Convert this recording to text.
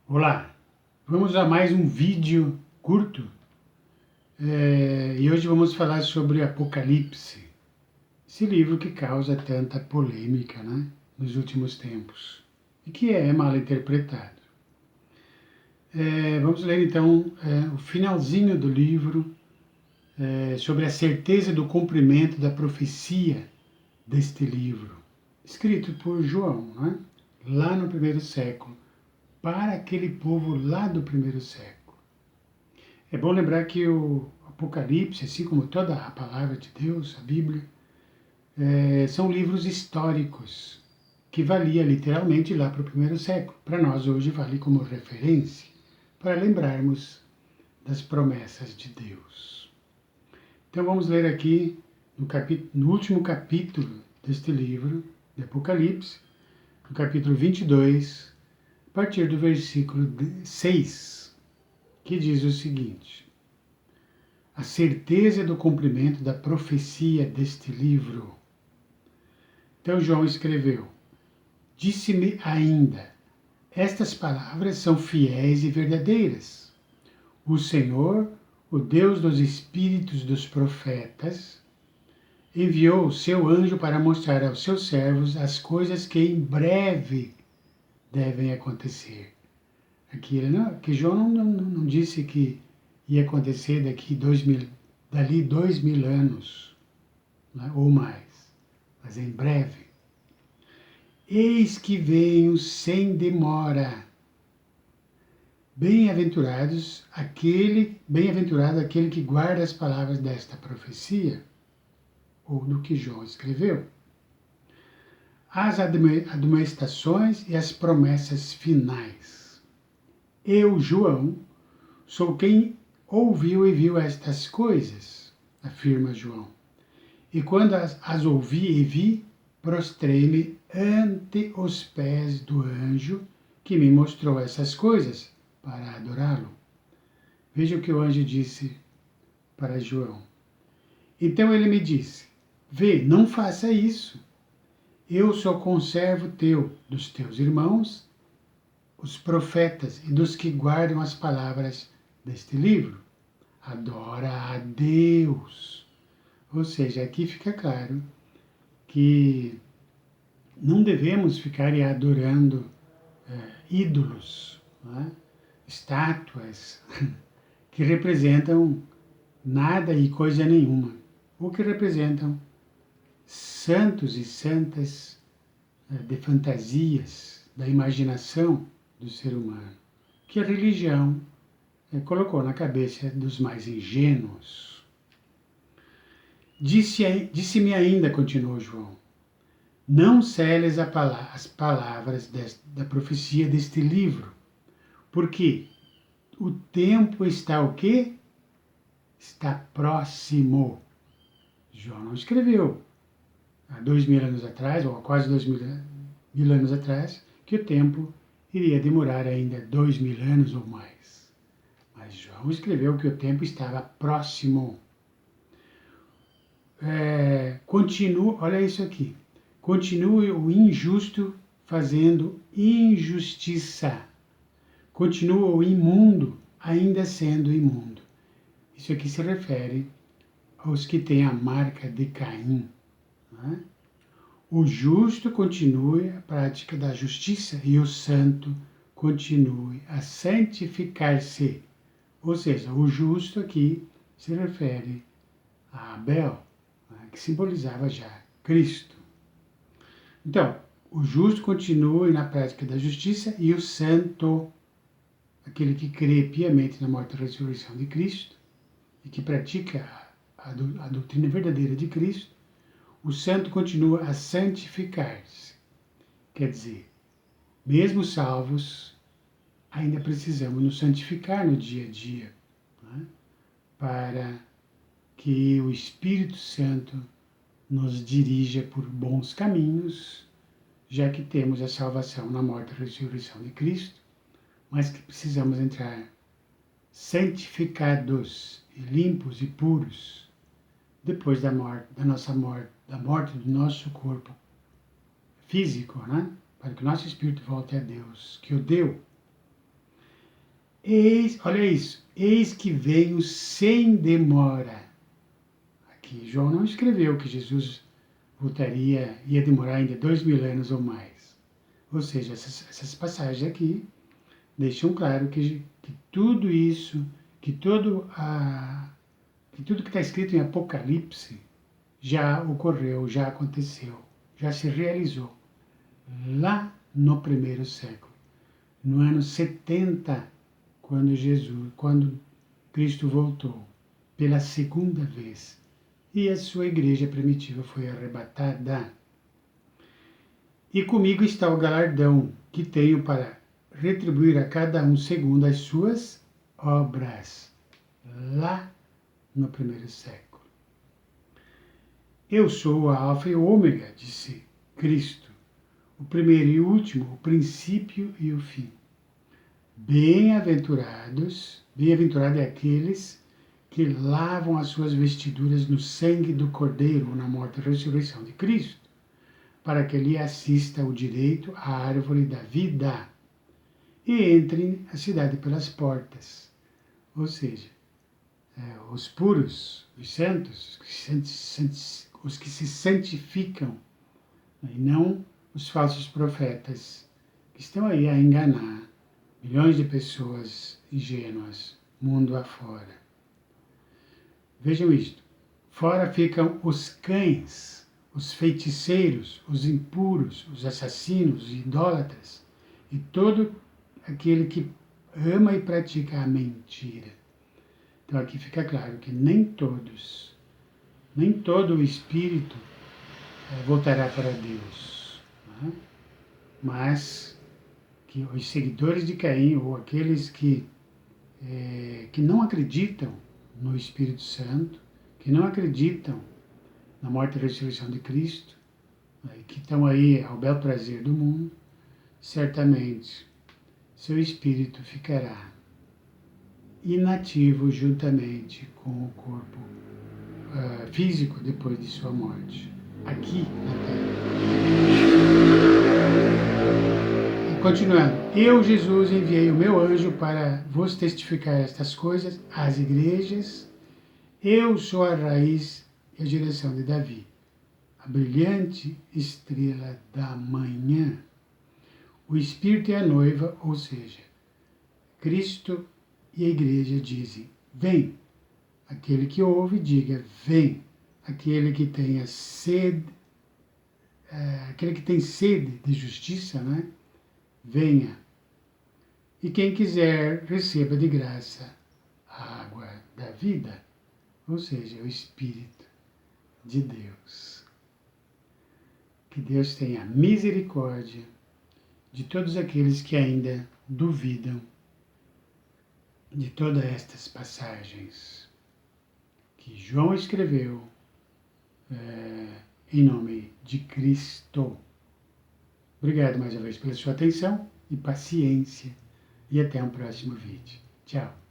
Olá, vamos a mais um vídeo curto e hoje vamos falar sobre Apocalipse, esse livro que causa tanta polêmica, né, nos últimos tempos e que é mal interpretado. Vamos ler então o finalzinho do livro sobre a certeza do cumprimento da profecia deste livro, escrito por João, né, lá no primeiro século, para aquele povo lá do primeiro século. É bom lembrar que o Apocalipse, assim como toda a palavra de Deus, a Bíblia, são livros históricos, que valia literalmente lá para o primeiro século. Para nós hoje vale como referência, para lembrarmos das promessas de Deus. Então vamos ler aqui no último capítulo deste livro, de Apocalipse, no capítulo 22, a partir do versículo 6, que diz o seguinte: a certeza do cumprimento da profecia deste livro. Então João escreveu: disse-me ainda, estas palavras são fiéis e verdadeiras. O Senhor, o Deus dos espíritos dos profetas, enviou o seu anjo para mostrar aos seus servos as coisas que em breve devem acontecer. Aqui que João não disse que ia acontecer dali 2000 anos, né, ou mais, mas em breve. Eis que venho sem demora. Bem-aventurado aquele que guarda as palavras desta profecia, ou do que João escreveu. As admoestações e as promessas finais. Eu, João, sou quem ouviu e viu estas coisas, afirma João. E quando as ouvi e vi, prostrei-me ante os pés do anjo que me mostrou essas coisas para adorá-lo. Veja o que o anjo disse para João. Então ele me disse: vê, não faça isso. Eu sou conservo teu, dos teus irmãos, os profetas e dos que guardam as palavras deste livro. Adora a Deus. Ou seja, aqui fica claro que não devemos ficar adorando ídolos, né? Estátuas que representam nada e coisa nenhuma, ou que representam santos e santas de fantasias da imaginação do ser humano, que a religião colocou na cabeça dos mais ingênuos. Disse-me ainda, continuou João, não seles as palavras da profecia deste livro, porque o tempo está o quê? Está próximo. João não escreveu há 2000 anos atrás, ou há quase 2000 anos atrás, que o tempo iria demorar ainda 2000 anos ou mais. Mas João escreveu que o tempo estava próximo. Olha isso aqui. Continue o injusto fazendo injustiça. Continua o imundo ainda sendo imundo. Isso aqui se refere aos que têm a marca de Caim. Né? O justo continue a prática da justiça e o santo continue a santificar-se. Ou seja, o justo aqui se refere a Abel, né, que simbolizava já Cristo. Então, o justo continue na prática da justiça e o santo, aquele que crê piamente na morte e ressurreição de Cristo e que pratica a doutrina verdadeira de Cristo, o santo continua a santificar-se. Quer dizer, mesmo salvos, ainda precisamos nos santificar no dia a dia, né? Para que o Espírito Santo nos dirija por bons caminhos, já que temos a salvação na morte e ressurreição de Cristo, mas que precisamos entrar santificados, limpos e puros, depois da morte, da morte do nosso corpo físico, né? Para que o nosso espírito volte a Deus, que o deu. Olha isso, eis que venho sem demora. Aqui João não escreveu que Jesus ia demorar ainda 2000 anos ou mais. Ou seja, essas passagens aqui deixam claro que tudo isso, que tudo que está escrito em Apocalipse já ocorreu, já aconteceu, já se realizou lá no primeiro século, no ano 70, quando Cristo voltou pela segunda vez e a sua igreja primitiva foi arrebatada. E comigo está o galardão que tenho para retribuir a cada um segundo as suas obras, lá no primeiro século. Eu sou a Alfa e o Ômega, disse Cristo, o primeiro e o último, o princípio e o fim. Bem-aventurado é aqueles que lavam as suas vestiduras no sangue do Cordeiro, na morte e ressurreição de Cristo, para que lhe assista o direito à árvore da vida e entrem a cidade pelas portas. Ou seja, os puros, os santos, os que se santificam, e não os falsos profetas, que estão aí a enganar milhões de pessoas ingênuas, mundo afora. Vejam isto. Fora ficam os cães, os feiticeiros, os impuros, os assassinos, os idólatras e todo aquele que ama e pratica a mentira. Então aqui fica claro que nem todo o espírito voltará para Deus, né? Mas que os seguidores de Caim, ou aqueles que não acreditam no Espírito Santo, que não acreditam na morte e ressurreição de Cristo, que estão aí ao bel prazer do mundo, certamente seu espírito ficará inativo juntamente com o corpo físico depois de sua morte, aqui na Terra. E continuando, eu, Jesus, enviei o meu anjo para vos testificar estas coisas às igrejas. Eu sou a raiz e a direção de Davi, a brilhante estrela da manhã. O Espírito e a noiva, ou seja, Cristo e a igreja dizem, vem. Aquele que ouve, diga, vem. Aquele que tenha sede, aquele que tem sede de justiça, né? Venha. E quem quiser, receba de graça a água da vida, ou seja, o Espírito de Deus. Que Deus tenha misericórdia de todos aqueles que ainda duvidam de todas estas passagens que João escreveu em nome de Cristo. Obrigado mais uma vez pela sua atenção e paciência, e até um próximo vídeo. Tchau.